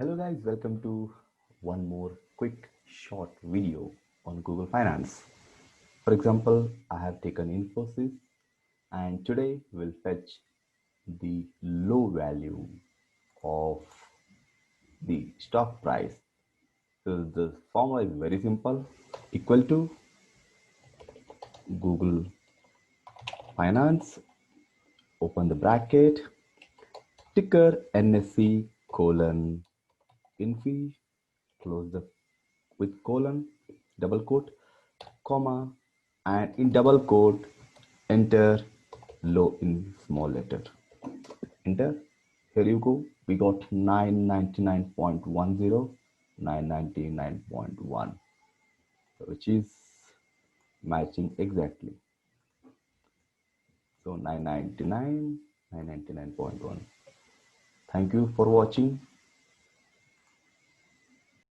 Hello guys, welcome to one more quick short video on Google Finance. For example, I have taken Infosys and today we'll fetch the low value of the stock price. So the formula is very simple, equal to Google Finance, open the bracket, ticker NSE colon Infi, close the with colon, double quote, comma, and in double quote, enter low in small letter. Enter. Here you go. We got 999.10, 999.1, which is matching exactly. So 999, 999.1. Thank you for watching.